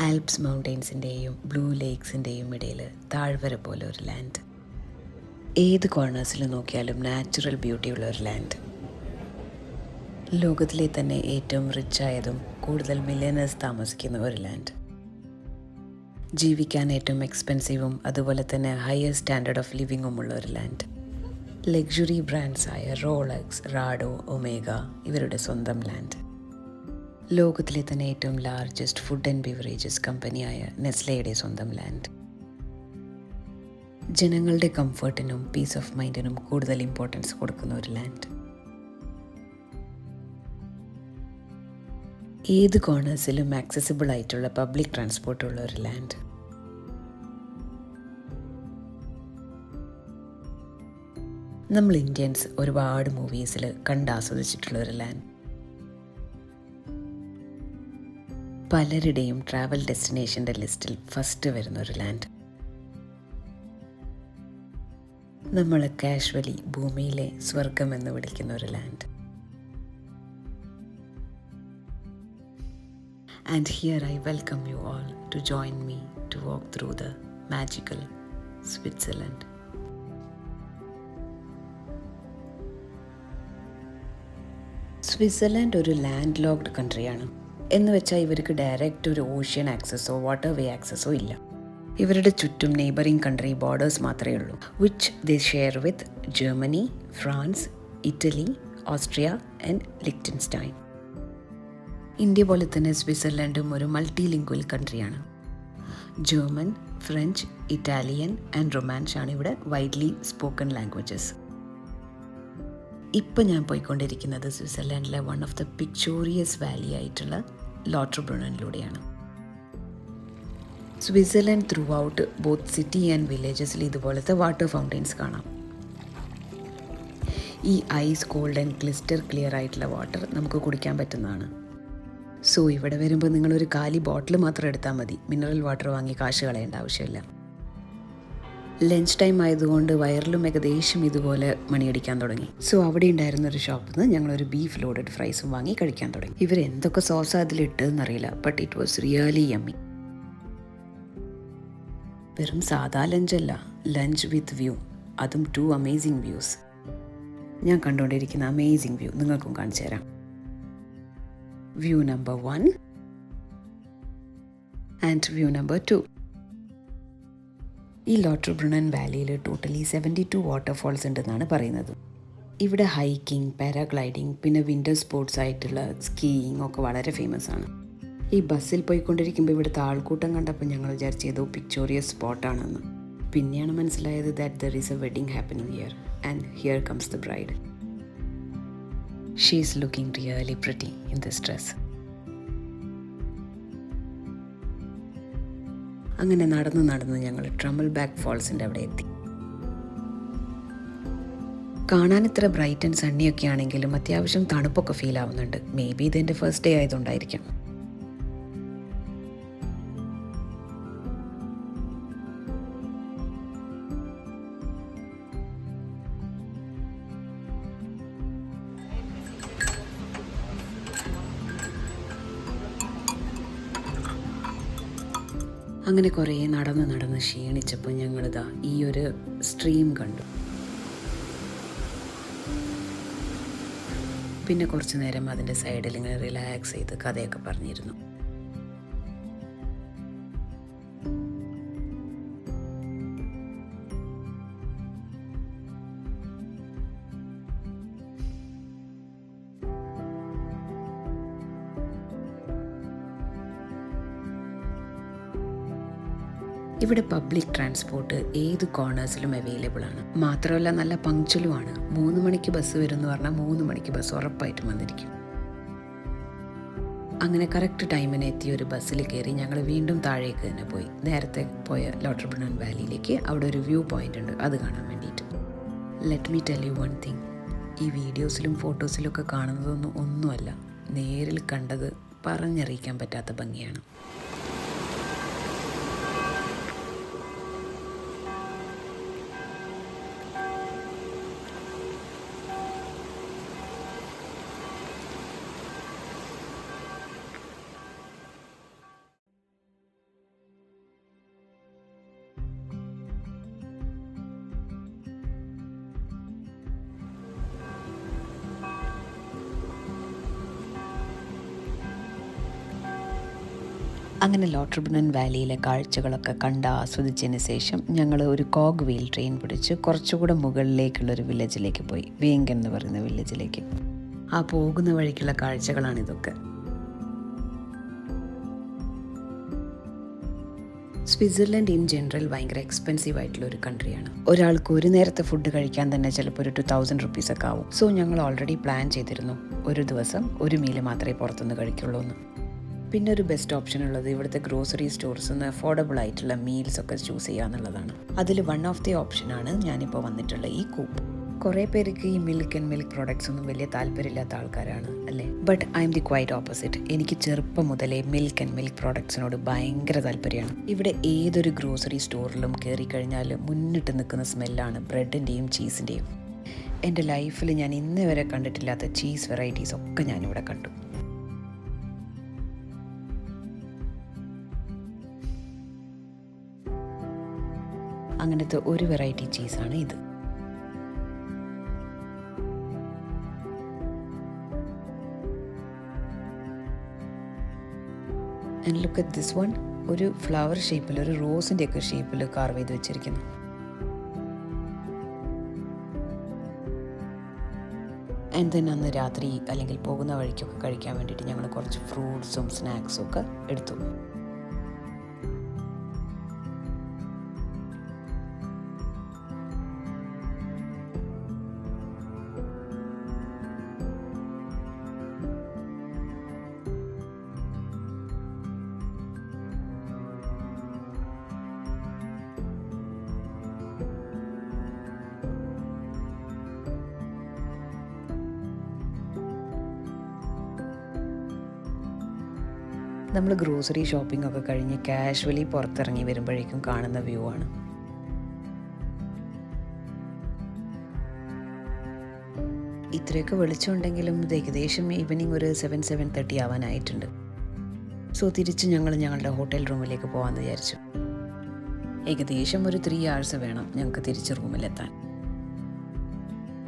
Alps മൗണ്ടെയ്ൻസിൻ്റെയും blue ലേക്സിൻ്റെയും ഇടയിൽ താഴ്വര പോലെ ഒരു ലാൻഡ്. ഏത് കോർണേഴ്സിൽ നോക്കിയാലും നാച്ചുറൽ ബ്യൂട്ടിയുള്ള ഒരു ലാൻഡ്. ലോകത്തിലെ തന്നെ ഏറ്റവും റിച്ചായതും കൂടുതൽ മില്യനേഴ്സ് താമസിക്കുന്ന ഒരു ലാൻഡ്. ജീവിക്കാൻ ഏറ്റവും എക്സ്പെൻസീവും അതുപോലെ തന്നെ ഹയർ സ്റ്റാൻഡേർഡ് ഓഫ് ലിവിങ്ങും ഉള്ള ഒരു ലാൻഡ്. ലക്ഷറി ബ്രാൻഡ്സായ റോളക്സ്, റാഡോ, ഒമേഗ ഇവരുടെ സ്വന്തം ലാൻഡ്. ലോകത്തിലെ തന്നെ ഏറ്റവും ലാർജസ്റ്റ് ഫുഡ് ആൻഡ് ബിവറേജസ് കമ്പനിയായ നെസ്ലയുടെ സ്വന്തം ലാൻഡ്. ജനങ്ങളുടെ കംഫർട്ടിനും പീസ് ഓഫ് മൈൻഡിനും കൂടുതൽ ഇമ്പോർട്ടൻസ് കൊടുക്കുന്ന ഒരു ലാൻഡ്. ഏത് കോർണേഴ്സിലും ആക്സസിബിൾ ആയിട്ടുള്ള പബ്ലിക് ട്രാൻസ്പോർട്ടുള്ള ഒരു ലാൻഡ്. നമ്മൾ ഇന്ത്യൻസ് ഒരുപാട് മൂവീസിൽ കണ്ടാസ്വദിച്ചിട്ടുള്ള ഒരു ലാൻഡ്. പലരുടെയും ട്രാവൽ ഡെസ്റ്റിനേഷൻ്റെ ലിസ്റ്റിൽ ഫസ്റ്റ് വരുന്ന ഒരു ലാൻഡ്. നമ്മൾ കാഷ്വലി ഭൂമിയിലെ സ്വർഗം എന്ന് വിളിക്കുന്ന ഒരു land. And here I welcome you all to join me to walk through the magical Switzerland. Switzerland ഒരു ലാൻഡ് ലോക്ക്ഡ് കൺട്രിയാണ്. എന്ന് വെച്ചാൽ ഇവർക്ക് ഡയറക്റ്റ് ഒരു ഓഷ്യൻ ആക്സസോ വാട്ടർ വേ ആക്സസോ ഇല്ല. ഇവരുടെ ചുറ്റും നെയ്ബറിംഗ് കൺട്രി ബോർഡേഴ്സ് മാത്രമേ ഉള്ളൂ, which they share with Germany, France, Italy, Austria and Liechtenstein. India പോലെ തന്നെ സ്വിറ്റ്സർലൻഡും ഒരു മൾട്ടി ലിംഗ്വൽ കൺട്രിയാണ്. German, French, Italian and Romansh ആണ് ഇവിടെ വൈഡ്ലി സ്പോക്കൺ ലാംഗ്വേജസ്. ഇപ്പം ഞാൻ പോയിക്കൊണ്ടിരിക്കുന്നത് സ്വിറ്റ്സർലൻഡിലെ one of the picturesque valley ആയിട്ടുള്ള ലോട്ടർബ്രുണനിലൂടെയാണ്. Switzerland throughout both city and വില്ലേജസിൽ ഇതുപോലത്തെ വാട്ടർ ഫൗണ്ടെയിൻസ് കാണാം. ഈ ice cold and crystal clear ആയിട്ടുള്ള വാട്ടർ നമുക്ക് കുടിക്കാൻ പറ്റുന്നതാണ്. സോ ഇവിടെ വരുമ്പോൾ നിങ്ങളൊരു കാലി ബോട്ടിൽ മാത്രം എടുത്താൽ മതി, മിനറൽ വാട്ടർ വാങ്ങി കാശ് കളയേണ്ട ആവശ്യമില്ല. ലഞ്ച് ടൈം ആയതുകൊണ്ട് വയറിലും ഏകദേശം ഇതുപോലെ മണിയടിക്കാൻ തുടങ്ങി. സോ അവിടെ ഉണ്ടായിരുന്ന ഒരു ഷോപ്പിൽ നിന്ന് ഞങ്ങളൊരു ബീഫ് ലോഡഡ് ഫ്രൈസും വാങ്ങി കഴിക്കാൻ തുടങ്ങി. ഇവർ എന്തൊക്കെ സോസ് അതിലിട്ടതെന്നറിയില്ല, but it was really yummy. വെറും സാധാ ലഞ്ചല്ല, ലഞ്ച് വിത്ത് വ്യൂ, അതും 2 അമേസിങ് വ്യൂസ്. ഞാൻ കണ്ടുകൊണ്ടിരിക്കുന്ന അമേസിങ് വ്യൂ നിങ്ങൾക്കും കാണിച്ചു തരാം. View number 1 and view number 2. ഈ ലോട്ടർബ്രുണൻ വാലിയിൽ ടോട്ടലി 72 വാട്ടർഫോൾസ് ഉണ്ടെന്നാണ് പറയുന്നത്. ഇവിടെ ഹൈക്കിംഗ്, പാരാഗ്ലൈഡിങ്, പിന്നെ വിൻ്റർ സ്പോർട്സ് ആയിട്ടുള്ള സ്കീയിങ് ഒക്കെ വളരെ ഫേമസ് ആണ്. ഈ ബസ്സിൽ പോയിക്കൊണ്ടിരിക്കുമ്പോൾ ഇവിടുത്തെ ആൾക്കൂട്ടം കണ്ടപ്പോൾ ഞങ്ങൾ വിചാരിച്ചത് പിക്ചോറിയസ് സ്പോട്ടാണെന്ന്. പിന്നെയാണ് മനസ്സിലായത് that there is A wedding happening here and here comes the bride. She is looking really pretty in this dress. അങ്ങനെ നടന്ന് ഞങ്ങൾ ട്രമ്മൽ ബാക്ക് ഫോൾസിൻ്റെ അവിടെ എത്തി. കാണാൻ ഇത്ര ബ്രൈറ്റ് ആൻഡ് സണ്ണിയൊക്കെ ആണെങ്കിലും അത്യാവശ്യം തണുപ്പൊക്കെ ഫീൽ ആവുന്നുണ്ട്. മേ ബി ഇതെൻ്റെ ഫസ്റ്റ് ഡേ ആയതുകൊണ്ടായിരിക്കും. അങ്ങനെ കുറേ നടന്ന് ക്ഷീണിച്ചപ്പോൾ ഞങ്ങളിതാ ഈ ഒരു സ്ട്രീം കണ്ടു. പിന്നെ കുറച്ച് നേരം അതിൻ്റെ സൈഡിൽ ഇങ്ങനെ റിലാക്സ് ചെയ്ത് കഥയൊക്കെ പറഞ്ഞിരുന്നു. ഇവിടെ പബ്ലിക് ട്രാൻസ്പോർട്ട് ഏത് കോർണേഴ്സിലും അവൈലബിൾ ആണ്. മാത്രമല്ല നല്ല പങ്ക്ച്വലുമാണ്. 3 മണിക്ക് ബസ് വരും എന്ന് പറഞ്ഞാൽ 3 മണിക്ക് ബസ് ഉറപ്പായിട്ടും വന്നിരിക്കും. അങ്ങനെ കറക്റ്റ് ടൈമിന് എത്തിയ ഒരു ബസ്സിൽ കയറി ഞങ്ങൾ വീണ്ടും താഴേക്ക് തന്നെ പോയി. നേരത്തെ പോയ ലോട്ടർബ്രുണൻ വാലിയിലേക്ക്. അവിടെ ഒരു വ്യൂ പോയിന്റ് ഉണ്ട്, അത് കാണാൻ വേണ്ടിയിട്ട്. Let me tell you one thing, ഈ വീഡിയോസിലും ഫോട്ടോസിലൊക്കെ കാണുന്നതൊന്നും ഒന്നുമല്ല, നേരിൽ കണ്ടത് പറഞ്ഞറിയിക്കാൻ പറ്റാത്ത ഭംഗിയാണ്. അങ്ങനെ ലോട്ടർബുനൻ വാലിയിലെ കാഴ്ചകളൊക്കെ കണ്ട് ആസ്വദിച്ചതിന് ശേഷം ഞങ്ങൾ ഒരു കോഗ് വീൽ ട്രെയിൻ പിടിച്ച് കുറച്ചുകൂടെ മുകളിലേക്കുള്ളൊരു വില്ലേജിലേക്ക് പോയി, വേങ്കൻ എന്ന് പറയുന്ന വില്ലേജിലേക്ക്. ആ പോകുന്ന വഴിക്കുള്ള കാഴ്ചകളാണിതൊക്കെ. സ്വിറ്റ്സർലൻഡ് ഇൻ ജനറൽ ഭയങ്കര എക്സ്പെൻസീവ് ആയിട്ടുള്ള ഒരു കൺട്രിയാണ്. ഒരാൾക്ക് ഒരു നേരത്തെ ഫുഡ് കഴിക്കാൻ തന്നെ ചിലപ്പോൾ ഒരു 2000 റുപ്പീസ് ഒക്കെ ആവും. സോ ഞങ്ങൾ ഓൾറെഡി പ്ലാൻ ചെയ്തിരുന്നു ഒരു ദിവസം ഒരു മീല് മാത്രമേ പുറത്തുനിന്ന് കഴിക്കുള്ളൂ എന്ന്. പിന്നെ ഒരു ബെസ്റ്റ് ഓപ്ഷൻ ഉള്ളത് ഇവിടുത്തെ ഗ്രോസറി സ്റ്റോർസിൽ നിന്ന് അഫോർഡബിൾ ആയിട്ടുള്ള മീൽസ് ഒക്കെ ചൂസ് ചെയ്യുക എന്നുള്ളതാണ്. അതിൽ വൺ ഓഫ് ദി ഓപ്ഷനാണ് ഞാനിപ്പോൾ വന്നിട്ടുള്ള ഈ കൂപ്പ്. കുറേ പേർക്ക് ഈ മിൽക്ക് ആൻഡ് മിൽക്ക് പ്രോഡക്ട്സ് ഒന്നും വലിയ താല്പര്യമില്ലാത്ത ആൾക്കാരാണ് അല്ലേ? But I M the quite opposite. എനിക്ക് ചെറുപ്പം മുതലേ മിൽക്ക് ആൻഡ് മിൽക്ക് പ്രോഡക്ട്സിനോട് ഭയങ്കര താല്പര്യമാണ്. ഇവിടെ ഏതൊരു ഗ്രോസറി സ്റ്റോറിലും കയറി കഴിഞ്ഞാൽ മുന്നിട്ട് നിൽക്കുന്ന സ്മെല്ലാണ് ബ്രെഡിൻ്റെയും ചീസിൻ്റെയും. എൻ്റെ ലൈഫിൽ ഞാൻ ഇന്ന് വരെ കണ്ടിട്ടില്ലാത്ത ചീസ് വെറൈറ്റീസ് ഒക്കെ ഞാനിവിടെ കണ്ടു. അങ്ങനത്തെ ഒരു വെറൈറ്റി ചീസാണ് ഇത്. And look at this one. ഒരു ഫ്ലവർ ഷേപ്പിൽ, ഒരു റോസിൻ്റെ ഒക്കെ ഷേപ്പിൽ കാർവ് ചെയ്ത് വെച്ചിരിക്കുന്നു. ആൻഡ് ദെൻ അന്ന് രാത്രി അല്ലെങ്കിൽ പോകുന്ന വഴിക്കൊക്കെ കഴിക്കാൻ വേണ്ടിയിട്ട് ഞങ്ങൾ കുറച്ച് ഫ്രൂട്ട്സും സ്നാക്സും ഒക്കെ എടുത്തു. നമ്മൾ ഗ്രോസറി ഷോപ്പിംഗ് ഒക്കെ കഴിഞ്ഞ് കാഷ്വലി പുറത്തിറങ്ങി വരുമ്പോഴേക്കും കാണുന്ന വ്യൂ ആണ്. ഇത്രയൊക്കെ വെളിച്ചമുണ്ടെങ്കിലും ഇത് ഏകദേശം ഈവനിങ് ഒരു 7-7:30 ആവാനായിട്ടുണ്ട്. സോ തിരിച്ച് ഞങ്ങൾ ഞങ്ങളുടെ ഹോട്ടൽ റൂമിലേക്ക് പോകാമെന്ന് വിചാരിച്ചു. ഏകദേശം ഒരു 3 hours വേണം ഞങ്ങൾക്ക് തിരിച്ച് റൂമിലെത്താൻ.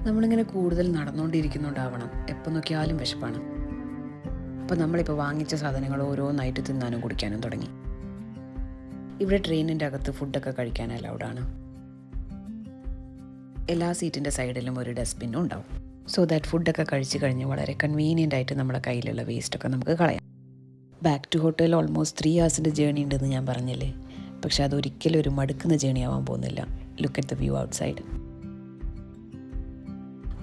നമ്മളിങ്ങനെ കൂടുതൽ നടന്നുകൊണ്ടിരിക്കുന്നുണ്ടാവണം, എപ്പോൾ നോക്കിയാലും വിശപ്പാണ്. അപ്പോൾ നമ്മളിപ്പോൾ വാങ്ങിച്ച സാധനങ്ങൾ ഓരോന്നായിട്ട് തിന്നാനും കുടിക്കാനും തുടങ്ങി. ഇവിടെ ട്രെയിനിൻ്റെ അകത്ത് ഫുഡൊക്കെ കഴിക്കാൻ അലൗഡാണ്. എല്ലാ സീറ്റിൻ്റെ സൈഡിലും ഒരു ഡസ്റ്റ്ബിന്നും ഉണ്ടാവും. സോ ദാറ്റ് ഫുഡൊക്കെ കഴിച്ച് കഴിഞ്ഞ് വളരെ കൺവീനിയൻ്റ് ആയിട്ട് നമ്മുടെ കയ്യിലുള്ള വേസ്റ്റൊക്കെ നമുക്ക് കളയാം. Back to hotel almost 3 hours journey ഉണ്ടെന്ന് ഞാൻ പറഞ്ഞില്ലേ. പക്ഷെ അതൊരിക്കലും ഒരു മടുക്കുന്ന ജേർണി ആവാൻ പോകുന്നില്ല. Look at the view outside.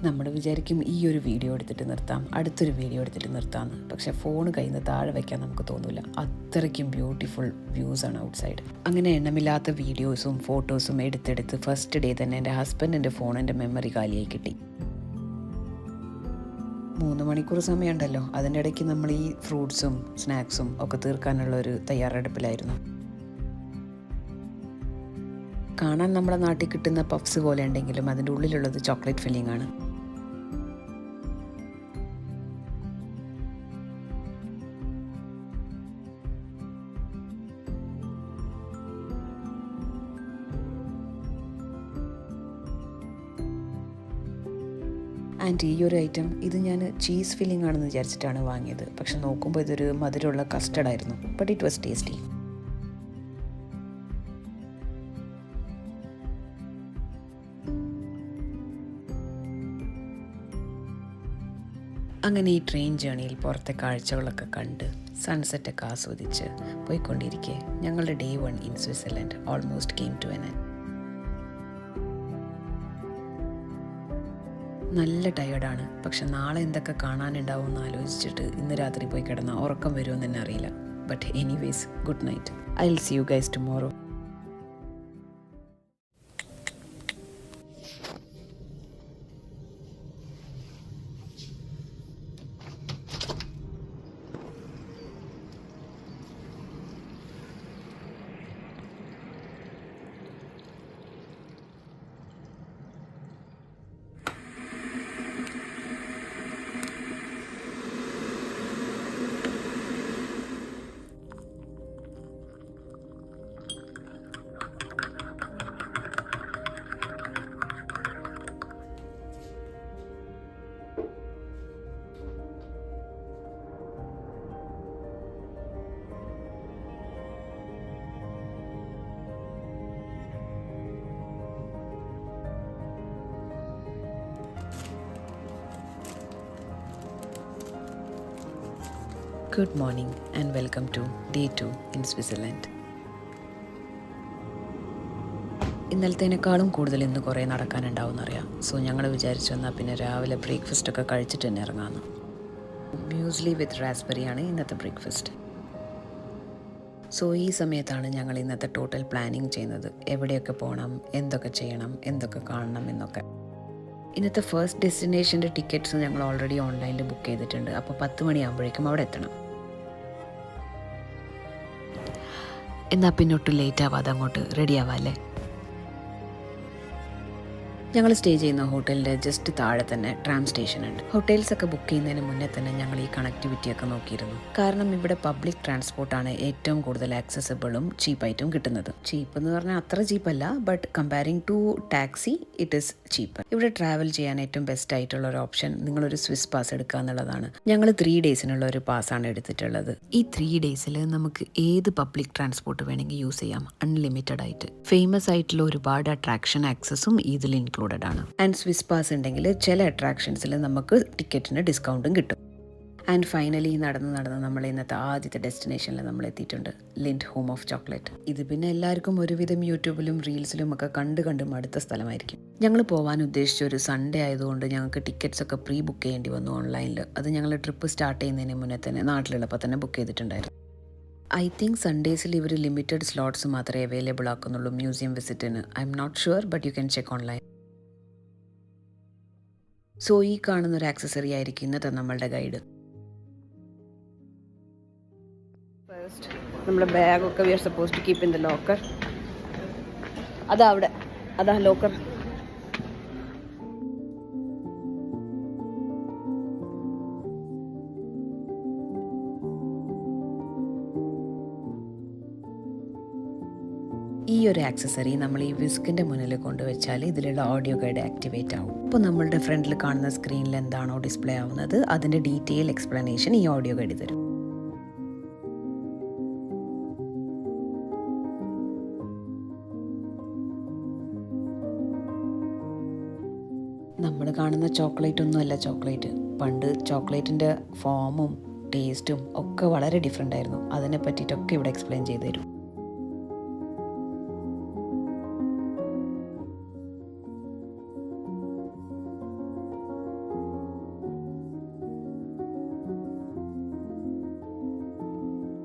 നമ്മൾ വിചാരിക്കും ഈ ഒരു വീഡിയോ എടുത്തിട്ട് നിർത്താം, അടുത്തൊരു വീഡിയോ എടുത്തിട്ട് നിർത്താമെന്ന്. പക്ഷേ ഫോൺ കയ്യിൽ നിന്ന് താഴെ വയ്ക്കാൻ നമുക്ക് തോന്നില്ല. അത്രയ്ക്കും ബ്യൂട്ടിഫുൾ വ്യൂസാണ് ഔട്ട്സൈഡ്. അങ്ങനെ എണ്ണമില്ലാത്ത വീഡിയോസും ഫോട്ടോസും എടുത്തെടുത്ത് ഫസ്റ്റ് ഡേ തന്നെ എൻ്റെ ഹസ്ബൻഡിൻ്റെ ഫോണിൻ്റെ മെമ്മറി കാലിയായി കിട്ടി. 3 മണിക്കൂർ സമയമുണ്ടല്ലോ, അതിൻ്റെ ഇടയ്ക്ക് നമ്മൾ ഈ ഫ്രൂട്ട്സും സ്നാക്സും ഒക്കെ തീർക്കാനുള്ള ഒരു തയ്യാറെടുപ്പിലായിരുന്നു. കാണാൻ നമ്മുടെ നാട്ടിൽ കിട്ടുന്ന പഫ്സ് പോലെ ഉണ്ടെങ്കിലും അതിൻ്റെ ഉള്ളിലുള്ളത് ചോക്ലേറ്റ് ഫില്ലിംഗ് ആണ്. ആൻഡ് ഈ ഒരു ഐറ്റം ഇത് ഞാൻ ചീസ് ഫില്ലിംഗ് ആണെന്ന് വിചാരിച്ചിട്ടാണ് വാങ്ങിയത്. പക്ഷെ നോക്കുമ്പോൾ ഇതൊരു മധുരമുള്ള കസ്റ്റർഡ് ആയിരുന്നു. But it was tasty. അങ്ങനെ ഈ ട്രെയിൻ ജേണിയിൽ പുറത്തെ കാഴ്ചകളൊക്കെ കണ്ട് സൺസെറ്റൊക്കെ ആസ്വദിച്ച് പോയിക്കൊണ്ടിരിക്കെ ഞങ്ങളുടെ day 1 in Switzerland almost came to an end. നല്ല ടയേർഡാണ്. പക്ഷെ നാളെ എന്തൊക്കെ കാണാനുണ്ടാവും എന്ന് ആലോചിച്ചിട്ട് ഇന്ന് രാത്രി പോയി കിടന്നാൽ ഉറക്കം വരുമെന്ന് തന്നെ അറിയില്ല. But anyways, good night. I will see you guys tomorrow. Good morning and welcome to Day 2 in Switzerland. ഇന്നലത്തേനേക്കാളും കൂടുതൽ ഇന്ന് കുറേ നടക്കാനുണ്ടാവുമെന്നറിയാം. സോ ഞങ്ങൾ വിചാരിച്ചു എന്നാൽ പിന്നെ രാവിലെ ബ്രേക്ക്ഫാസ്റ്റൊക്കെ കഴിച്ചിട്ട് തന്നെ ഇറങ്ങാമെന്ന്. മ്യൂസ്ലി വിത്ത് റാസ്ബെറിയാണ് ഇന്നത്തെ ബ്രേക്ക്ഫാസ്റ്റ്. സോ ഈ സമയത്താണ് ഞങ്ങൾ ഇന്നത്തെ ടോട്ടൽ പ്ലാനിങ് ചെയ്യുന്നത്. എവിടെയൊക്കെ പോകണം, എന്തൊക്കെ ചെയ്യണം, എന്തൊക്കെ കാണണം എന്നൊക്കെ. ഇന്നത്തെ ഫസ്റ്റ് ഡെസ്റ്റിനേഷൻ്റെ ടിക്കറ്റ്സ് ഞങ്ങൾ ഓൾറെഡി ഓൺലൈനിൽ ബുക്ക് ചെയ്തിട്ടുണ്ട്. അപ്പോൾ 10 മണിയാകുമ്പോഴേക്കും അവിടെ എത്തണം. എന്നാൽ പിന്നെ ഒട്ടും ലേറ്റ് ആവാതെ അങ്ങോട്ട് റെഡി ആവാമല്ലേ. ഞങ്ങൾ സ്റ്റേ ചെയ്യുന്ന ഹോട്ടലിൻ്റെ ജസ്റ്റ് താഴെ തന്നെ ട്രാം സ്റ്റേഷൻ ഉണ്ട്. ഹോട്ടൽസൊക്കെ ബുക്ക് ചെയ്യുന്നതിന് മുന്നേ തന്നെ ഞങ്ങൾ ഈ കണക്ടിവിറ്റിയൊക്കെ നോക്കിയിരുന്നു. കാരണം ഇവിടെ പബ്ലിക് ട്രാൻസ്പോർട്ടാണ് ഏറ്റവും കൂടുതൽ ആക്സസിബിളും ചീപ്പായിട്ടും കിട്ടുന്നത്. ചീപ്പ് എന്ന് പറഞ്ഞാൽ അത്ര ചീപ്പല്ല, but comparing to taxi it is cheap. ഇവിടെ ട്രാവൽ ചെയ്യാൻ ഏറ്റവും ബെസ്റ്റ് ആയിട്ടുള്ള ഒരു ഓപ്ഷൻ നിങ്ങളൊരു സ്വിസ് പാസ് എടുക്കുക എന്നുള്ളതാണ്. ഞങ്ങൾ 3 ഡേയ്സിനുള്ള ഒരു പാസ്സാണ് എടുത്തിട്ടുള്ളത്. ഈ 3 ഡേയ്സിൽ നമുക്ക് ഏത് പബ്ലിക് ട്രാൻസ്പോർട്ട് വേണമെങ്കിൽ യൂസ് ചെയ്യാം, അൺലിമിറ്റഡ് ആയിട്ട്. ഫേമസ് ആയിട്ടുള്ള ഒരുപാട് അട്രാക്ഷൻ ആക്സസും ഇതിൽ ഇൻക്ലൂഡഡ് ആണ്. ആൻഡ് സ്വിസ് പാസ് ഉണ്ടെങ്കിൽ ചില അട്രാക്ഷൻസിൽ നമുക്ക് ടിക്കറ്റിന് ഡിസ്കൗണ്ടും കിട്ടും. ആൻഡ് ഫൈനലി നടന്ന് നമ്മൾ ഇന്നത്തെ ആദ്യത്തെ ഡെസ്റ്റിനേഷനിൽ നമ്മൾ എത്തിയിട്ടുണ്ട്, ലിൻഡ് ഹോം ഓഫ് ചോക്ലേറ്റ്. ഇത് പിന്നെ എല്ലാവർക്കും ഒരുവിധം യൂട്യൂബിലും റീൽസിലും ഒക്കെ കണ്ട് മടുത്ത സ്ഥലമായിരിക്കും. ഞങ്ങൾ പോകാൻ ഉദ്ദേശിച്ച ഒരു സൺഡേ ആയതുകൊണ്ട് ഞങ്ങൾക്ക് ടിക്കറ്റ്സ് ഒക്കെ പ്രീ ബുക്ക് ചെയ്യേണ്ടി വന്നു ഓൺലൈനിൽ. അത് ഞങ്ങൾ ട്രിപ്പ് സ്റ്റാർട്ട് ചെയ്യുന്നതിന് മുന്നേ തന്നെ നാട്ടിലുള്ളപ്പോൾ തന്നെ ബുക്ക് ചെയ്തിട്ടുണ്ടായിരുന്നു. ഐ തിങ്ക് സൺഡേസിൽ ഇവർ ലിമിറ്റഡ് സ്ലോട്ട്സ് മാത്രമേ അവൈലബിൾ ആക്കുന്നുള്ളൂ മ്യൂസിയം വിസിറ്റിന്. I am not sure, but you can check online. So ഈ കാണുന്നൊരു ആക്സസറി ആയിരിക്കും ഇന്നത്തെ നമ്മളുടെ ഗൈഡ്. ഫസ്റ്റ് നമ്മുടെ ബാഗൊക്കെ we are suppose to keep in the locker. അതാ ലോക്കർ. ഈ ഒരു ആക്സസറി നമ്മൾ ഈ വിസ്കിൻ്റെ മുന്നിൽ കൊണ്ടുവച്ചാൽ ഇതിലുള്ള ഓഡിയോ ഗൈഡ് ആക്ടിവേറ്റ് ആവും. അപ്പോൾ നമ്മളുടെ ഫ്രണ്ടിൽ കാണുന്ന സ്ക്രീനിൽ എന്താണോ ഡിസ്പ്ലേ ആവുന്നത് അതിൻ്റെ ഡീറ്റെയിൽ എക്സ്പ്ലനേഷൻ ഈ ഓഡിയോ ഗൈഡ് തരും. നമ്മൾ കാണുന്ന ചോക്ലേറ്റ് ഒന്നുമല്ല ചോക്ലേറ്റ്. പണ്ട് ചോക്ലേറ്റിൻ്റെ ഫോമും ടേസ്റ്റും ഒക്കെ വളരെ ഡിഫറെൻ്റ് ആയിരുന്നു. അതിനെ പറ്റിയിട്ടൊക്കെ ഇവിടെ എക്സ്പ്ലെയിൻ ചെയ്തു തരും.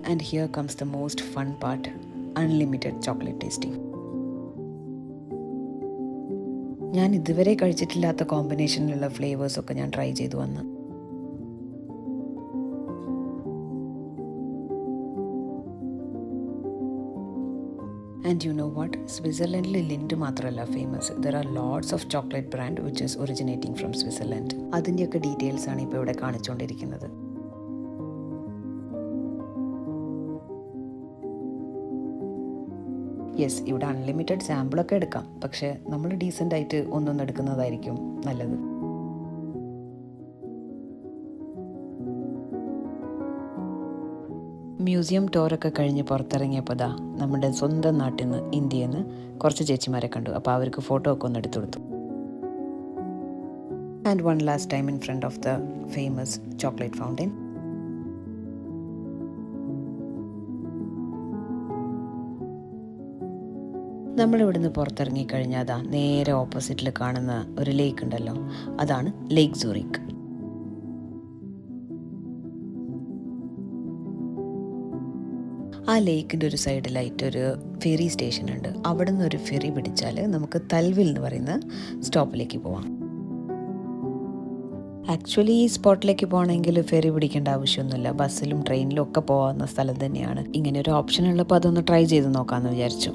And here comes the most fun part, unlimited chocolate tasting. ഞാൻ ഇതുവരെ കഴിച്ചിട്ടില്ലാത്ത കോമ്പിനേഷനിലുള്ള ഫ്ലേവേഴ്സൊക്കെ ഞാൻ ട്രൈ ചെയ്തു വന്ന്. And you know what? സ്വിറ്റ്സർലൻഡിൽ ലിൻഡ് മാത്രമല്ല famous. There are lots of chocolate brand which is originating from Switzerland. അതിൻ്റെയൊക്കെ ഡീറ്റെയിൽസ് ആണ് ഇപ്പോൾ ഇവിടെ കാണിച്ചുകൊണ്ടിരിക്കുന്നത്. യെസ്, ഇവിടെ അൺലിമിറ്റഡ് സാമ്പിളൊക്കെ എടുക്കാം, പക്ഷേ നമ്മൾ ഡീസൻ്റ് ആയിട്ട് ഒന്നൊന്നും എടുക്കുന്നതായിരിക്കും നല്ലത്. മ്യൂസിയം ടൂറൊക്കെ കഴിഞ്ഞ് പുറത്തിറങ്ങിയപ്പോൾ നമ്മുടെ സ്വന്തം നാട്ടിൽ നിന്ന് ഇന്ത്യയിൽ നിന്ന് കുറച്ച് ചേച്ചിമാരെ കണ്ടു. അപ്പോൾ അവർക്ക് ഫോട്ടോ ഒക്കെ ഒന്ന് എടുത്തു കൊടുത്തു. And one last time in front of the famous chocolate fountain. നമ്മളിവിടുന്ന് പുറത്തിറങ്ങിക്കഴിഞ്ഞാൽ നേരെ ഓപ്പോസിറ്റിൽ കാണുന്ന ഒരു ലേക്ക് ഉണ്ടല്ലോ, അതാണ് ലേക്ക് സൂറിക്. ആ ലേക്കിൻ്റെ ഒരു സൈഡിലായിട്ട് ഒരു ഫെറി സ്റ്റേഷൻ ഉണ്ട്. അവിടെ നിന്ന് ഒരു ഫെറി പിടിച്ചാൽ നമുക്ക് തൽവിൽ എന്ന് പറയുന്ന സ്റ്റോപ്പിലേക്ക് പോവാം. ആക്ച്വലി ഈ സ്പോട്ടിലേക്ക് പോകണമെങ്കിൽ ഫെറി പിടിക്കേണ്ട ആവശ്യമൊന്നുമില്ല. ബസ്സിലും ട്രെയിനിലും ഒക്കെ പോകാവുന്ന സ്ഥലം തന്നെയാണ്. ഇങ്ങനെ ഒരു ഓപ്ഷൻ ഉള്ളപ്പോൾ അതൊന്ന് ട്രൈ ചെയ്ത് നോക്കാമെന്ന് വിചാരിച്ചു.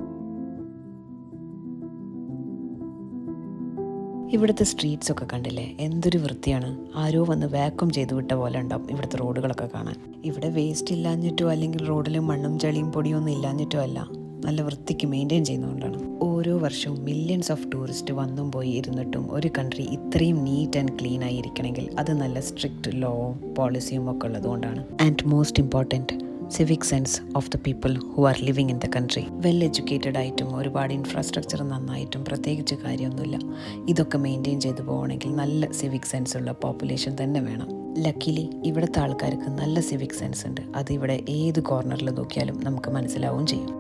ഇവിടുത്തെ സ്ട്രീറ്റ്സ് ഒക്കെ കണ്ടില്ലേ, എന്തൊരു വൃത്തിയാണ്. ആരോ വന്ന് വാക്വം ചെയ്ത് വിട്ട പോലെ ഉണ്ടാവും ഇവിടുത്തെ റോഡുകളൊക്കെ കാണാൻ. ഇവിടെ വേസ്റ്റ് ഇല്ലാഞ്ഞിട്ടോ അല്ലെങ്കിൽ റോഡിൽ മണ്ണും ചളിയും പൊടിയൊന്നും ഇല്ലാഞ്ഞിട്ടോ അല്ല, നല്ല വൃത്തിക്ക് മെയിൻറ്റെയിൻ ചെയ്യുന്നതുകൊണ്ടാണ്. ഓരോ വർഷവും മില്യൺസ് ഓഫ് ടൂറിസ്റ്റ് വന്നും പോയി ഇരുന്നിട്ടും ഒരു കൺട്രി ഇത്രയും നീറ്റ് ആൻഡ് ക്ലീൻ ആയി ഇരിക്കണമെങ്കിൽ അത് നല്ല സ്ട്രിക്റ്റ് ലോവും പോളിസിയും ഒക്കെ ഉള്ളതുകൊണ്ടാണ്. And most important, civic sense of the people who are living in the country. Well educated ആയിട്ടും ഒരുപാട് ഇൻഫ്രാസ്ട്രക്ചർ നന്നായിട്ടും പ്രത്യേകിച്ച് കാര്യമൊന്നുമില്ല. ഇതൊക്കെ മെയിൻറ്റെയിൻ ചെയ്തു പോകണമെങ്കിൽ നല്ല സിവിക് സെൻസ് ഉള്ള പോപ്പുലേഷൻ തന്നെ വേണം. ലക്കിലി ഇവിടുത്തെ ആൾക്കാർക്ക് നല്ല സിവിക് സെൻസ് ഉണ്ട്. അത് ഇവിടെ ഏത് കോർണറിൽ നോക്കിയാലും നമുക്ക് മനസ്സിലാവുകയും ചെയ്യും.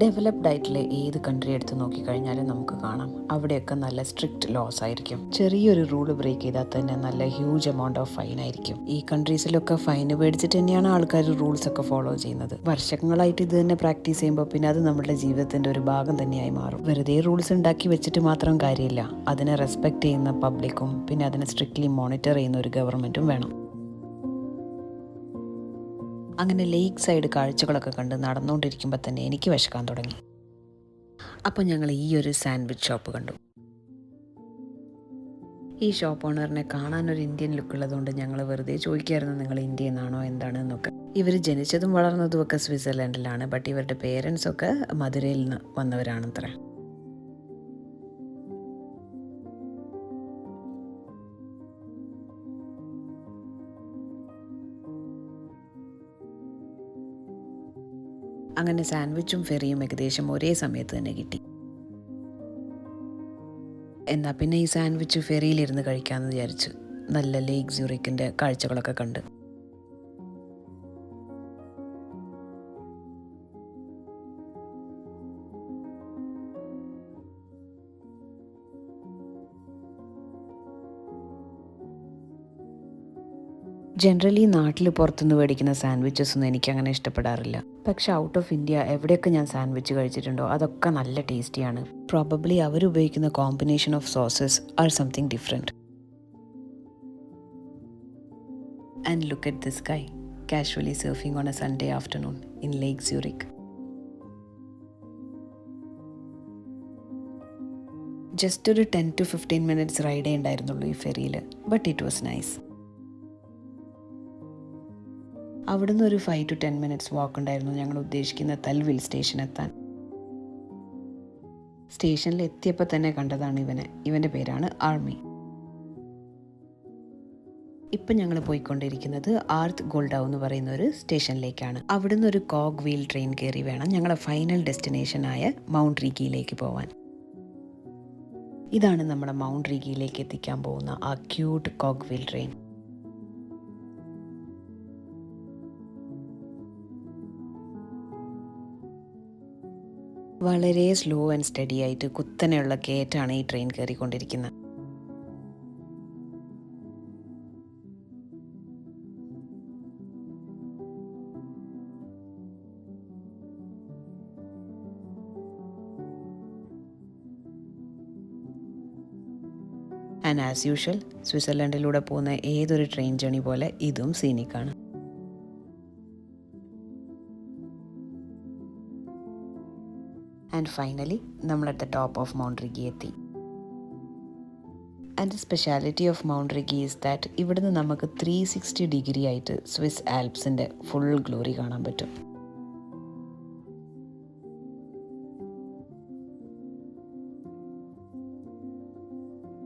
ഡെവലപ്ഡ് ആയിട്ടുള്ള ഏത് കൺട്രി എടുത്ത് നോക്കിക്കഴിഞ്ഞാലും നമുക്ക് കാണാം അവിടെയൊക്കെ നല്ല സ്ട്രിക്റ്റ് ലോസ് ആയിരിക്കും. ചെറിയൊരു റൂൾ ബ്രേക്ക് ചെയ്താൽ തന്നെ നല്ല ഹ്യൂജ് എമൗണ്ട് ഓഫ് ഫൈൻ ആയിരിക്കും. ഈ കൺട്രീസിലൊക്കെ ഫൈൻ പേടിച്ചിട്ട് തന്നെയാണ് ആൾക്കാർ റൂൾസ് ഒക്കെ ഫോളോ ചെയ്യുന്നത്. വർഷങ്ങളായിട്ട് ഇത് തന്നെ പ്രാക്ടീസ് ചെയ്യുമ്പോൾ പിന്നെ അത് നമ്മുടെ ജീവിതത്തിന്റെ ഒരു ഭാഗം തന്നെയായി മാറും. വെറുതെ റൂൾസ് ഉണ്ടാക്കി വെച്ചിട്ട് മാത്രം കാര്യമില്ല. അതിനെ റെസ്പെക്ട് ചെയ്യുന്ന പബ്ലിക്കും പിന്നെ അതിനെ സ്ട്രിക്ട്ലി മോണിറ്റർ ചെയ്യുന്ന ഒരു ഗവൺമെന്റും വേണം. അങ്ങനെ ലേക്ക് സൈഡ് കാഴ്ചകളൊക്കെ കണ്ട് നടന്നുകൊണ്ടിരിക്കുമ്പോൾ തന്നെ എനിക്ക് വിശക്കാൻ തുടങ്ങി. അപ്പോൾ ഞങ്ങൾ ഈ ഒരു സാൻഡ്വിച്ച് ഷോപ്പ് കണ്ടു. ഈ ഷോപ്പ് ഓണറിനെ കാണാനൊരു ഇന്ത്യൻ ലുക്ക് ഉള്ളതുകൊണ്ട് ഞങ്ങൾ വെറുതെ ചോദിക്കായിരുന്നു നിങ്ങൾ ഇന്ത്യയിൽ നിന്നാണോ എന്താണെന്നൊക്കെ. ഇവർ ജനിച്ചതും വളർന്നതും ഒക്കെ സ്വിറ്റ്സർലൻഡിലാണ്. ബട്ട് ഇവരുടെ പേരൻസ് ഒക്കെ മധുരയിൽ നിന്ന് വന്നവരാണത്രേ. അങ്ങനെ സാൻഡ്വിച്ചും ഫെറിയും ഏകദേശം ഒരേ സമയത്ത് തന്നെ കിട്ടി. എന്നാൽ പിന്നെ ഈ സാൻഡ്വിച്ച് ഫെറിയിലിരുന്ന് കഴിക്കാമെന്ന് വിചാരിച്ചു. നല്ല ലേക്ക് സ്യൂറിക്കിൻ്റെ കാഴ്ചകളൊക്കെ കണ്ട്. ജനറലി നാട്ടിൽ പുറത്തുനിന്ന് മേടിക്കുന്ന സാൻഡ്വിച്ചസ് ഒന്നും എനിക്കങ്ങനെ ഇഷ്ടപ്പെടാറില്ല. പക്ഷെ ഔട്ട് ഓഫ് ഇന്ത്യ എവിടെയൊക്കെ ഞാൻ സാൻഡ്വിച്ച് കഴിച്ചിട്ടുണ്ടോ അതൊക്കെ നല്ല ടേസ്റ്റിയാണ്. പ്രോബബ്ലി അവരുപയോഗിക്കുന്ന combination of sauces are something different. And look at this guy casually surfing on a Sunday afternoon in lake Zurich. Just ഒരു 10 to 15 minutes റൈഡേ ഉണ്ടായിരുന്നുള്ളൂ ഈ ഫെറിയിൽ. But it was nice. അവിടുന്ന് ഒരു 5 to 10 minutes വാക്ക് ഉണ്ടായിരുന്നു ഞങ്ങൾ ഉദ്ദേശിക്കുന്ന തൽവിൽ സ്റ്റേഷൻ എത്താൻ. സ്റ്റേഷനിൽ എത്തിയപ്പോൾ തന്നെ കണ്ടതാണ് ഇവൻ്റെ പേരാണ് ആർമി. ഇപ്പം ഞങ്ങൾ പോയിക്കൊണ്ടിരിക്കുന്നത് ആർത്ത് ഗോൾഡാവ് എന്ന് പറയുന്ന ഒരു സ്റ്റേഷനിലേക്കാണ്. അവിടുന്ന് ഒരു കോഗ് വീൽ ട്രെയിൻ കയറി വേണം ഞങ്ങളുടെ ഫൈനൽ ഡെസ്റ്റിനേഷനായ മൗണ്ട് റീഗിയിലേക്ക് പോവാൻ. ഇതാണ് നമ്മുടെ മൗണ്ട് റീഗിയിലേക്ക് എത്തിക്കാൻ പോകുന്ന ആ ക്യൂട്ട് കോഗ് വീൽ ട്രെയിൻ. വളരെ സ്ലോ ആൻഡ് സ്റ്റഡി ആയിട്ട് കുത്തനെയുള്ള കയറ്റാണ് ഈ ട്രെയിൻ കയറിക്കൊണ്ടിരിക്കുന്നത്. ആൻഡ് ആസ് യൂഷ്വൽ സ്വിറ്റ്സർലൻഡിലൂടെ പോകുന്ന ഏതൊരു ട്രെയിൻ ജേണി പോലെ ഇതും സീനിക്കാണ്. ആൻഡ് ഫൈനലി നമ്മൾ at the top of mount Rigi എത്തി. And the speciality of mount Rigi is that ഇവിടുന്ന് നമുക്ക് 360 ഡിഗ്രി ആയിട്ട് സ്വിസ് ആൽപ്സിൻ്റെ ഫുൾ ഗ്ലോറി കാണാൻ പറ്റും.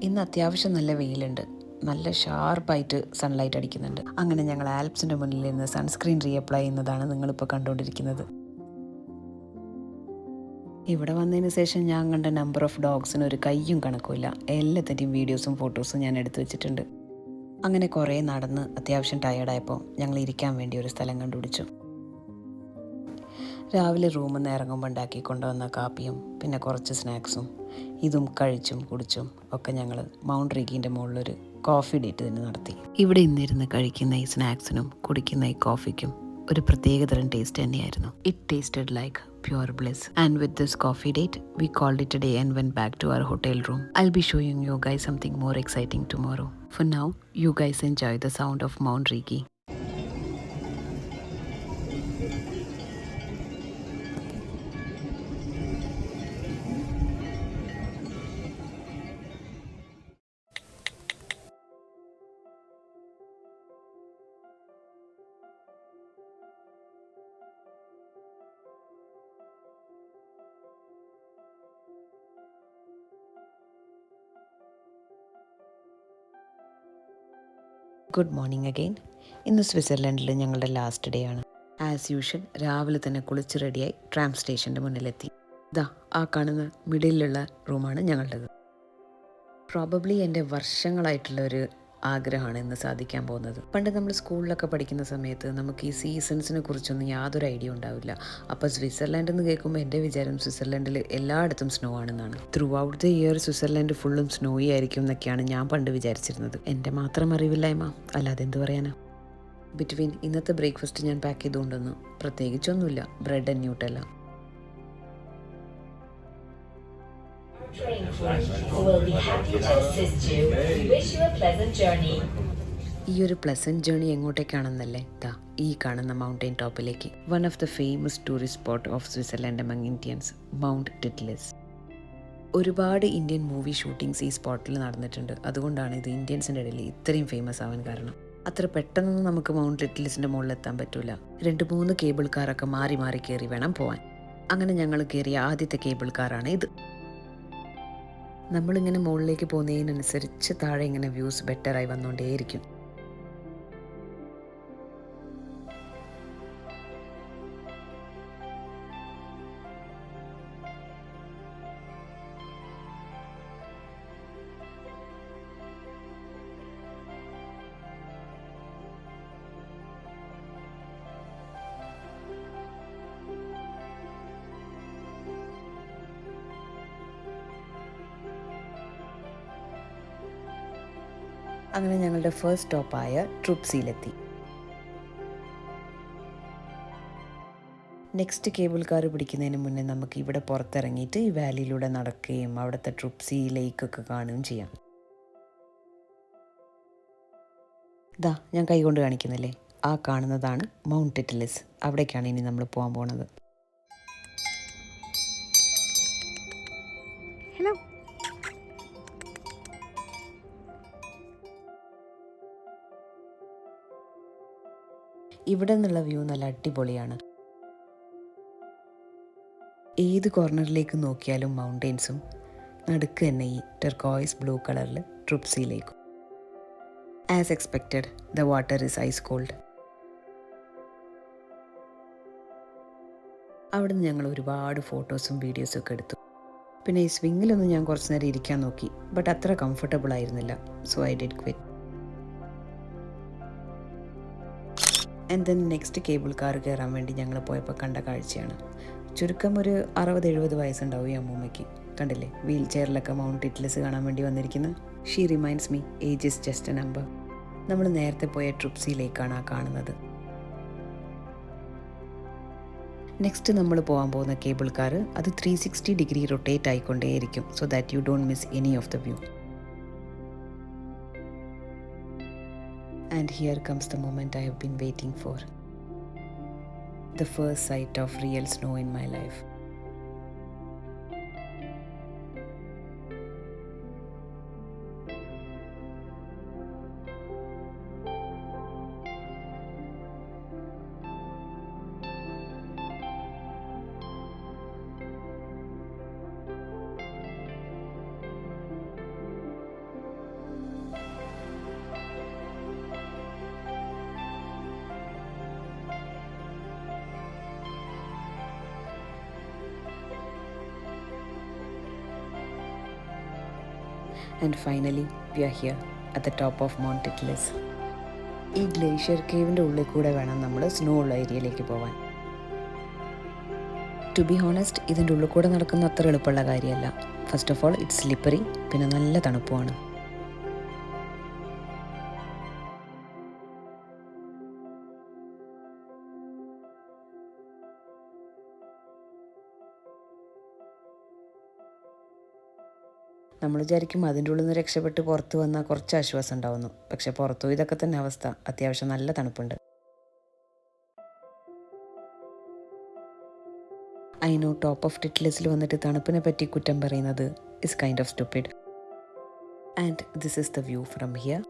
ഇന്ന് അത്യാവശ്യം നല്ല വെയിലുണ്ട്. നല്ല ഷാർപ്പായിട്ട് സൺലൈറ്റ് അടിക്കുന്നുണ്ട്. അങ്ങനെ ഞങ്ങൾ ആൽപ്സിൻ്റെ മുന്നിൽ നിന്ന് സൺസ്ക്രീൻ റീഅപ്ലൈ ചെയ്യുന്നതാണ് നിങ്ങളിപ്പോൾ കണ്ടുകൊണ്ടിരിക്കുന്നത്. ഇവിടെ വന്നതിന് ശേഷം ഞാൻ കണ്ട നമ്പർ ഓഫ് ഡോഗ്സിന് ഒരു കയ്യും കണക്കുമില്ല. എല്ലാത്തിൻ്റെയും വീഡിയോസും ഫോട്ടോസും ഞാൻ എടുത്തു വെച്ചിട്ടുണ്ട്. അങ്ങനെ കുറേ നടന്ന് അത്യാവശ്യം ടയേർഡായപ്പോൾ ഞങ്ങൾ ഇരിക്കാൻ വേണ്ടി ഒരു സ്ഥലം കണ്ടുപിടിച്ചു. രാവിലെ റൂമിൽ നിന്ന് ഇറങ്ങുമ്പോൾ ഉണ്ടാക്കി കൊണ്ടുവന്ന കാപ്പിയും പിന്നെ കുറച്ച് സ്നാക്സും ഇതും കഴിച്ചും കുടിച്ചും ഒക്കെ ഞങ്ങൾ മൗണ്ട് റീഗിൻ്റെ മുകളിലൊരു കോഫി ഡേറ്റ് തന്നെ നടത്തി. ഇവിടെ ഇന്നിരുന്ന് കഴിക്കുന്ന ഈ സ്നാക്സിനും കുടിക്കുന്ന ഈ കോഫിക്കും ഒരു പ്രത്യേകതരം ടേസ്റ്റ് തന്നെയായിരുന്നു. It tasted like pure bliss. And with this coffee date, we called it a day and went back to our hotel room. I'll be showing you guys something more exciting tomorrow. For now, you guys enjoy the sound of Mount Rigi. Good morning again. ഇന്ന് സ്വിറ്റ്സർലൻഡിൽ ഞങ്ങളുടെ last day ആണ്. As usual രാവിലെ തന്നെ കുളിച്ച് റെഡിയായി tram സ്റ്റേഷൻ്റെ മുന്നിലെത്തി. ഇതാ ആ കാണുന്ന മിഡിലുള്ള റൂമാണ് ഞങ്ങളുടേത്. പ്രോബബ്ലി എൻ്റെ വർഷങ്ങളായിട്ടുള്ള ഒരു ആഗ്രഹമാണ് ഇന്ന് സാധിക്കാൻ പോകുന്നത്. പണ്ട് നമ്മൾ സ്കൂളിലൊക്കെ പഠിക്കുന്ന സമയത്ത് നമുക്ക് ഈ സീസൺസിനെ കുറിച്ചൊന്നും യാതൊരു ഐഡിയ ഉണ്ടാവില്ല. അപ്പോൾ സ്വിറ്റ്സർലാൻഡ് എന്ന് കേൾക്കുമ്പോൾ എൻ്റെ വിചാരം സ്വിറ്റ്സർലൻഡിൽ എല്ലായിടത്തും സ്നോ ആണെന്നാണ്. Through out the year Switzerland ഫുള്ളും സ്നോയി ആയിരിക്കും എന്നൊക്കെയാണ് ഞാൻ പണ്ട് വിചാരിച്ചിരുന്നത്. എൻ്റെ മാത്രം അറിവില്ലായ്മ, അല്ലാതെ എന്ത് പറയാനാ. ബിറ്റ്വീൻ ഇന്നത്തെ ബ്രേക്ക്ഫാസ്റ്റ് ഞാൻ പാക്ക് ചെയ്തുകൊണ്ടൊന്നും പ്രത്യേകിച്ചൊന്നുമില്ല, ബ്രെഡ് ആൻഡ് ന്യൂട്ടെല്ല. ഈ ഒരു പ്ലസന്റ് ജേർണി എങ്ങോട്ടേക്കാണെന്നല്ലേ, ദാ ഈ കാണുന്ന മൗണ്ടൈൻ ടോപ്പിലേക്ക്. One of the famous tourist spot of Switzerland among Indians, mount Titlis. ഒരുപാട് ഇന്ത്യൻ മൂവി ഷൂട്ടിങ്സ് ഈ സ്പോട്ടിൽ നടന്നിട്ടുണ്ട്. അതുകൊണ്ടാണ് ഇത് ഇന്ത്യൻസിൻ്റെ ഇടയിൽ ഇത്രയും ഫേമസ് ആവാൻ കാരണം. അത്ര പെട്ടെന്നൊന്നും നമുക്ക് മൗണ്ട് ടിറ്റ്ലിസിൻ്റെ മുകളിൽ എത്താൻ പറ്റില്ല. 2-3 കേബിൾ കാറൊക്കെ മാറി മാറി കയറി വേണം പോവാൻ. അങ്ങനെ ഞങ്ങൾ കയറിയ ആദ്യത്തെ കേബിൾ കാറാണ് ഇത്. നമ്മളിങ്ങനെ മുകളിലേക്ക് പോകുന്നതിനനുസരിച്ച് താഴെ ഇങ്ങനെ വ്യൂസ് ബെറ്ററായി വന്നുകൊണ്ടേയിരിക്കും. അങ്ങനെ ഞങ്ങളുടെ ഫസ്റ്റ് സ്റ്റോപ്പായ ട്രൂപ്സിയിലെത്തി. നെക്സ്റ്റ് കേബിൾ കാർ പിടിക്കുന്നതിന് മുന്നേ നമുക്ക് ഇവിടെ പുറത്തിറങ്ങിയിട്ട് ഈ വാലിയിലൂടെ നടക്കുകയും അവിടുത്തെ ട്രൂപ്സി ലേക്കൊക്കെ കാണുകയും ചെയ്യാം. ഇതാ ഞാൻ കൈകൊണ്ട് കാണിക്കുന്നില്ലേ, ആ കാണുന്നതാണ് മൗണ്ട് ടിറ്റ്ലിസ്. അവിടേക്കാണ് ഇനി നമ്മൾ പോകാൻ പോണത്. ഹലോ. ഇവിടെ നിന്നുള്ള വ്യൂ നല്ല അടിപൊളിയാണ്. ഏത് കോർണറിലേക്ക് നോക്കിയാലും മൗണ്ടെയ്ൻസും, നടുക്ക് തന്നെ ഈ ടെർക്കോയിസ് ബ്ലൂ കളറിൽ ട്രൂപ്സിയിലേക്കും. As expected the water is ice cold. അവിടെ നിന്ന് ഞങ്ങൾ ഒരുപാട് ഫോട്ടോസും വീഡിയോസും ഒക്കെ എടുത്തു. പിന്നെ ഈ സ്വിങ്ങിലൊന്നും ഞാൻ കുറച്ച് നേരം ഇരിക്കാൻ നോക്കി, ബട്ട് അത്ര കംഫർട്ടബിൾ ആയിരുന്നില്ല. So I did quit. And then next cable car കയറാൻ വേണ്ടി ഞങ്ങൾ പോയപ്പോൾ കണ്ട കാഴ്ചയാണ്. ചുരുക്കം ഒരു 60-70 വയസ്സുണ്ടാവും ഈ അമ്മൂമ്മയ്ക്ക്. കണ്ടില്ലേ, വീൽ ചെയറിലൊക്കെ മൗണ്ട് ടിറ്റ്ലിസ് കാണാൻ വേണ്ടി വന്നിരിക്കുന്നത്. She reminds me age is just A number. നമ്മൾ നേരത്തെ പോയ ട്രൂപ്സിയിലേക്കാണ് ആ കാണുന്നത്. നെക്സ്റ്റ് നമ്മൾ പോകാൻ പോകുന്ന കേബിൾ കാർ അത് 360 ഡിഗ്രി റൊട്ടേറ്റ് ആയിക്കൊണ്ടേയിരിക്കും, so that you don't miss any of the view. And here comes the moment I have been waiting for. The first sight of real snow in my life. And finally, we are here at the top of Mount Titlis. ഈ glacier കേവിൻ്റെ ഉള്ളിൽ കൂടെ വേണം നമ്മൾ snow ഉള്ള ഏരിയയിലേക്ക് പോകാൻ. To be honest, ഇതിൻ്റെ ഉള്ളിൽ കൂടെ നടക്കുന്ന അത്ര എളുപ്പമുള്ള കാര്യമല്ല. First of all it's slippery, പിന്നെ നല്ല തണുപ്പുമാണ്. നമ്മൾ വിചാരിക്കും അതിൻ്റെ ഉള്ളിൽ നിന്ന് രക്ഷപ്പെട്ട് പുറത്ത് വന്നാൽ കുറച്ച് ആശ്വാസം ഉണ്ടാവുന്നു. പക്ഷെ പുറത്തു ഇതൊക്കെ തന്നെ അവസ്ഥ. അത്യാവശ്യം നല്ല തണുപ്പുണ്ട്. ഐ നോ ടോപ്പ് ഓഫ് ടിറ്റ്ലിസിൽ വന്നിട്ട് തണുപ്പിനെ പറ്റി കുറ്റം പറയുന്നത് is kind of stupid. And this is the view from here.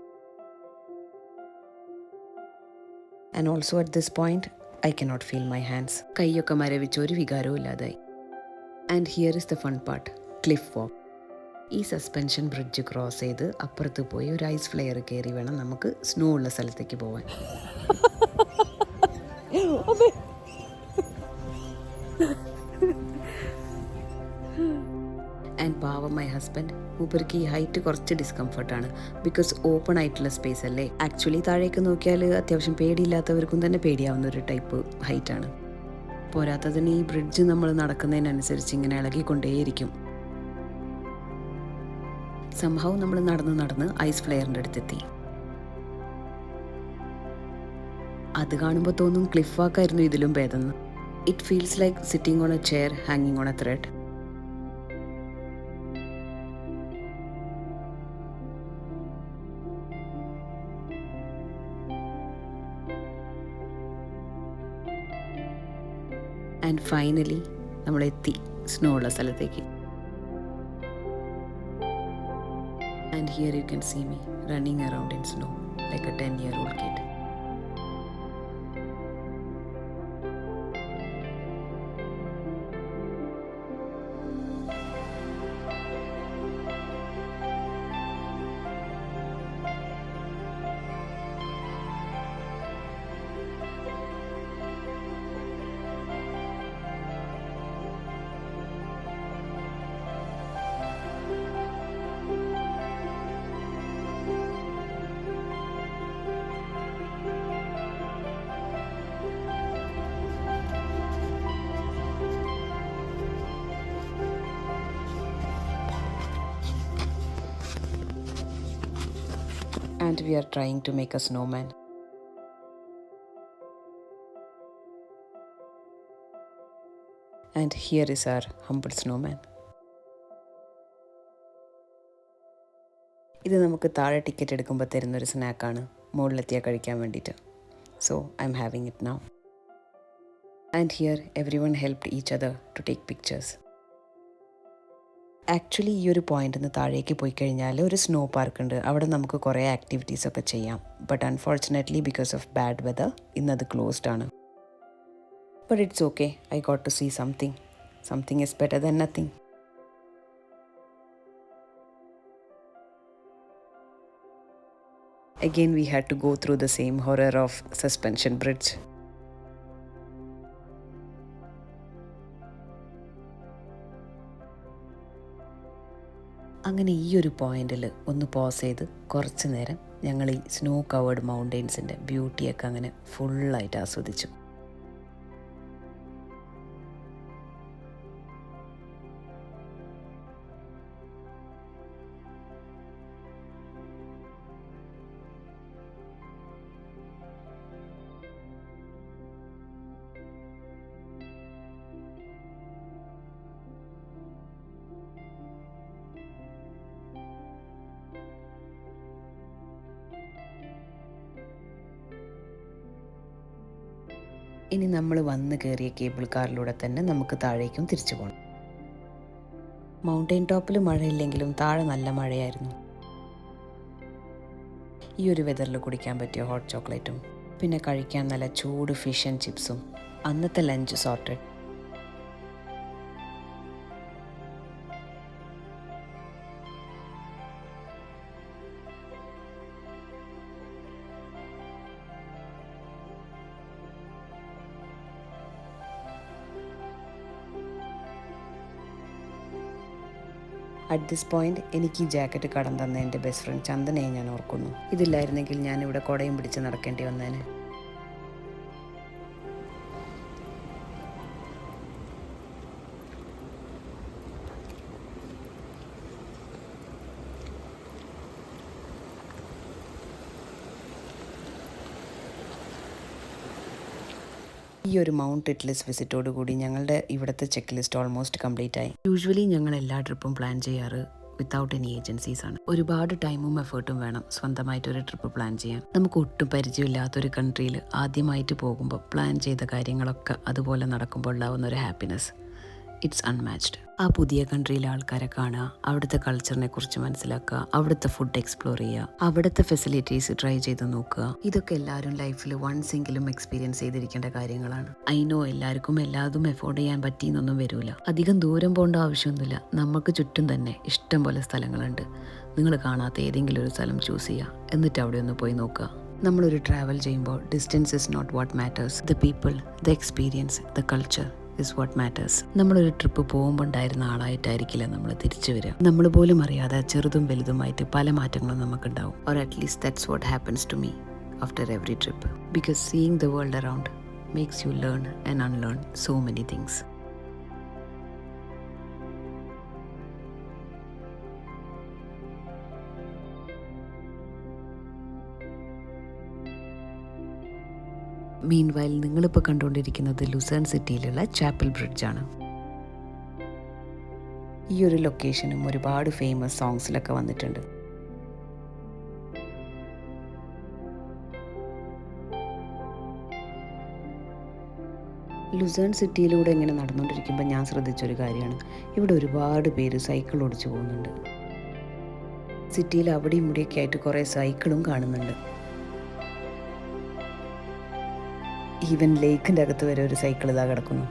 And also at this point I cannot feel my hands. കൈയൊക്കെ മരവിച്ച് ഒരു വികാരവും ഇല്ലാതായി. And here is the fun part, cliff walk. ഈ സസ്പെൻഷൻ ബ്രിഡ്ജ് ക്രോസ് ചെയ്ത് അപ്പുറത്ത് പോയി ഒരു ഐസ് ഫ്ലെയർ കയറി വേണം നമുക്ക് സ്നോ ഉള്ള സ്ഥലത്തേക്ക് പോകാൻ. ആൻഡ് പാവം മൈ ഹസ്ബൻഡ്, മൂപ്പർക്ക് ഈ ഹൈറ്റ് കുറച്ച് ഡിസ്കംഫർട്ടാണ്. ബിക്കോസ് ഓപ്പൺ ആയിട്ടുള്ള സ്പേസ് അല്ലേ. ആക്ച്വലി താഴേക്ക് നോക്കിയാൽ അത്യാവശ്യം പേടിയില്ലാത്തവർക്കും തന്നെ പേടിയാവുന്ന ഒരു ടൈപ്പ് ഹൈറ്റാണ്. പോരാത്തതിന് ഈ ബ്രിഡ്ജ് നമ്മൾ നടക്കുന്നതിനനുസരിച്ച് ഇങ്ങനെ ഇളകിക്കൊണ്ടേയിരിക്കും. സംഭവം നമ്മൾ നടന്ന് ഐസ് ഫ്ലെയറിൻ്റെ അടുത്തെത്തി. അത് കാണുമ്പോൾ തോന്നും ക്ലിഫ് വാക്കായിരുന്നു ഇതിലും ഭേദമെന്ന്. It feels like sitting on a chair ഹാങ്ങിങ് on a thread. And finally നമ്മളെത്തി സ്നോ ഉള്ള സ്ഥലത്തേക്ക്. And here you can see me running around in snow like a 10-year-old kid. And we are trying to make a snowman. And here is our humble snowman. ഇത് നമുക്ക് താഴെ ticket എടുക്കുമ്പോൾ തരുന്നൊരു സ്നാക്കാണ്, മുകളിലെത്തിയാൽ കഴിക്കാൻ വേണ്ടിയിട്ട്. So I'm having it now. And here every one helped each other to take pictures. Actually ഈ ഒരു പോയിന്റിൽ നിന്ന് താഴേക്ക് പോയി കഴിഞ്ഞാൽ ഒരു സ്നോ പാർക്ക് ഉണ്ട്. അവിടെ നമുക്ക് കുറേ ആക്ടിവിറ്റീസൊക്കെ ചെയ്യാം. But unfortunately because of bad weather ഇന്നത് ക്ലോസ്ഡ് ആണ്. But it's okay, I got to see something. Something is better than nothing. Again we had to go through the same horror of suspension bridge. അങ്ങനെ ഈ ഒരു പോയിന്റിൽ ഒന്ന് pose ചെയ്ത് കുറച്ച് നേരം ഞങ്ങൾ ഈ സ്നോ കവേർഡ് മൗണ്ടെയ്ൻസിൻ്റെ ബ്യൂട്ടിയൊക്കെ അങ്ങനെ ഫുള്ളായിട്ട് ആസ്വദിച്ചു. ഇനി നമ്മൾ വന്ന് കയറിയ കേബിൾ കാറിലൂടെ തന്നെ നമുക്ക് താഴേക്കും തിരിച്ചു പോകണം. മൗണ്ടെയിൻ ടോപ്പിൽ മഴയില്ലെങ്കിലും താഴെ നല്ല മഴയായിരുന്നു. ഈ ഒരു വെതറിൽ കുടിക്കാൻ പറ്റിയ ഹോട്ട് ചോക്ലേറ്റും പിന്നെ കഴിക്കാൻ നല്ല ചൂട് ഫിഷ് ആൻഡ് ചിപ്സും അന്നത്തെ lunch sorted. At this point എനിക്ക് ഈ ജാക്കറ്റ് കടം തന്ന എൻ്റെ ബെസ്റ്റ് ഫ്രണ്ട് ചന്ദനയെ ഞാൻ ഓർക്കുന്നു. ഇതില്ലായിരുന്നെങ്കിൽ ഞാനിവിടെ കുടയും പിടിച്ച് നടക്കേണ്ടി വന്നേനെ. ഈ ഒരു മൗണ്ട് ഇറ്റ്ലസ് വിസിറ്റോട് കൂടി ഞങ്ങളുടെ ഇവിടുത്തെ ചെക്ക് ലിസ്റ്റ് ഓൾമോസ്റ്റ് കംപ്ലീറ്റ് ആയി. യൂഷ്വലി ഞങ്ങൾ എല്ലാ ട്രിപ്പും പ്ലാൻ ചെയ്യാറ് വിത്തൗട്ട് എനി ഏജൻസീസ് ആണ്. ഒരുപാട് ടൈമും എഫേർട്ടും വേണം സ്വന്തമായിട്ടൊരു ട്രിപ്പ് പ്ലാൻ ചെയ്യാൻ. നമുക്ക് ഒട്ടും പരിചയമില്ലാത്തൊരു കൺട്രിയിൽ ആദ്യമായിട്ട് പോകുമ്പോൾ പ്ലാൻ ചെയ്ത കാര്യങ്ങളൊക്കെ അതുപോലെ നടക്കുമ്പോൾ ഉണ്ടാവുന്ന ഒരു ഹാപ്പിനെസ് ഇറ്റ്സ് അൺമാച്ച്ഡ്. ആ പുതിയ കൺട്രിയിലെ ആൾക്കാരെ കാണുക, അവിടുത്തെ കൾച്ചറിനെ കുറിച്ച് മനസ്സിലാക്കുക, അവിടുത്തെ ഫുഡ് എക്സ്പ്ലോർ ചെയ്യുക, അവിടുത്തെ ഫെസിലിറ്റീസ് ട്രൈ ചെയ്ത് നോക്കുക. ഇതൊക്കെ എല്ലാവരും ലൈഫിൽ വൺസ് എങ്കിലും എക്സ്പീരിയൻസ് ചെയ്തിരിക്കേണ്ട കാര്യങ്ങളാണ്. ഐ നോ എല്ലാവർക്കും എല്ലാതും എഫോർഡ് ചെയ്യാൻ പറ്റിയെന്നൊന്നും വരില്ല. അധികം ദൂരം പോകേണ്ട ആവശ്യമൊന്നുമില്ല. നമുക്ക് ചുറ്റും തന്നെ ഇഷ്ടം പോലെ സ്ഥലങ്ങളുണ്ട്. നിങ്ങൾ കാണാത്ത ഏതെങ്കിലും ഒരു സ്ഥലം ചൂസ് ചെയ്യുക, എന്നിട്ട് അവിടെ ഒന്ന് പോയി നോക്കുക. നമ്മളൊരു ട്രാവൽ ചെയ്യുമ്പോൾ distance is not what matters. The people, the experience, the culture is what matters. നമ്മളൊരു ട്രിപ്പ് പോകുമ്പോൾ ഉണ്ടായിരുന്ന ആളായിട്ടായിരിക്കില്ല നമ്മൾ തിരിച്ചു വരിക. നമ്മൾ പോലും അറിയാതെ ചെറുതും വലുതുമായിട്ട് പല മാറ്റങ്ങളും നമുക്കുണ്ടാവും. Or at least that's what happens to me after every trip. Because seeing the world around makes you learn and unlearn so many things. Meanwhile നിങ്ങളിപ്പോൾ കണ്ടുകൊണ്ടിരിക്കുന്നത് ലുസേൺ സിറ്റിയിലുള്ള ചാപ്പൽ ബ്രിഡ്ജാണ്. ഈ ഒരു ലൊക്കേഷനും ഒരുപാട് ഫേമസ് സോങ്സിലൊക്കെ വന്നിട്ടുണ്ട്. ലുസേൺ സിറ്റിയിലൂടെ ഇങ്ങനെ നടന്നുകൊണ്ടിരിക്കുമ്പോൾ ഞാൻ ശ്രദ്ധിച്ചൊരു കാര്യമാണ്, ഇവിടെ ഒരുപാട് പേര് സൈക്കിൾ ഓടിച്ചു പോകുന്നുണ്ട്. സിറ്റിയിൽ അവിടെയും ഇവിടെയൊക്കെ ആയിട്ട് കുറേ സൈക്കിളും കാണുന്നുണ്ട്. ഈവൻ ലേക്കിൻ്റെ അകത്ത് വരെ ഒരു സൈക്കിൾ ഇതാ കിടക്കുന്നു.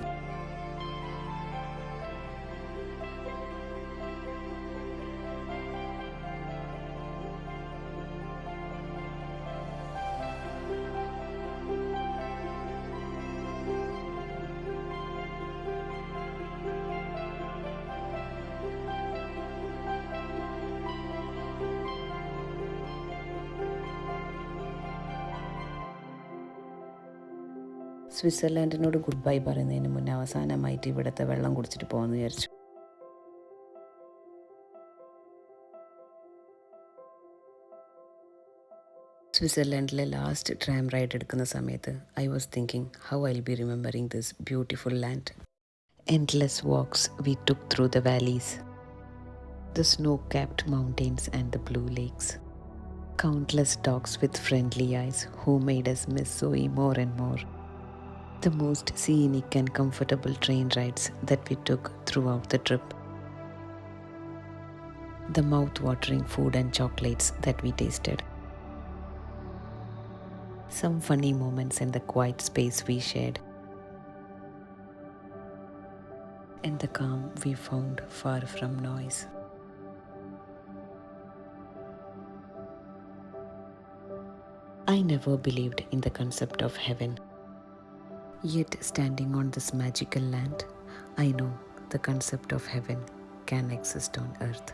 സ്വിറ്റ്സർലാൻഡിനോട് ഗുഡ് ബൈ പറയുന്നതിന് മുന്നേ അവസാനമായിട്ട് ഇവിടുത്തെ വെള്ളം കുടിച്ചിട്ട് പോകുമെന്ന് വിചാരിച്ചു. സ്വിറ്റ്സർലാൻഡിലെ ലാസ്റ്റ് ട്രാം റൈഡ് എടുക്കുന്ന സമയത്ത് I was thinking how I will be remembering this beautiful land. Endless walks we took through the valleys, the snow-capped mountains and the blue lakes. Countless talks with friendly eyes who made us miss Zoe more and more. The most scenic and comfortable train rides that we took throughout the trip. The mouth-watering food and chocolates that we tasted. Some funny moments in the quiet space we shared. And the calm we found far from noise. I never believed in the concept of heaven. Yet standing on this magical land, I know the concept of heaven can exist on earth.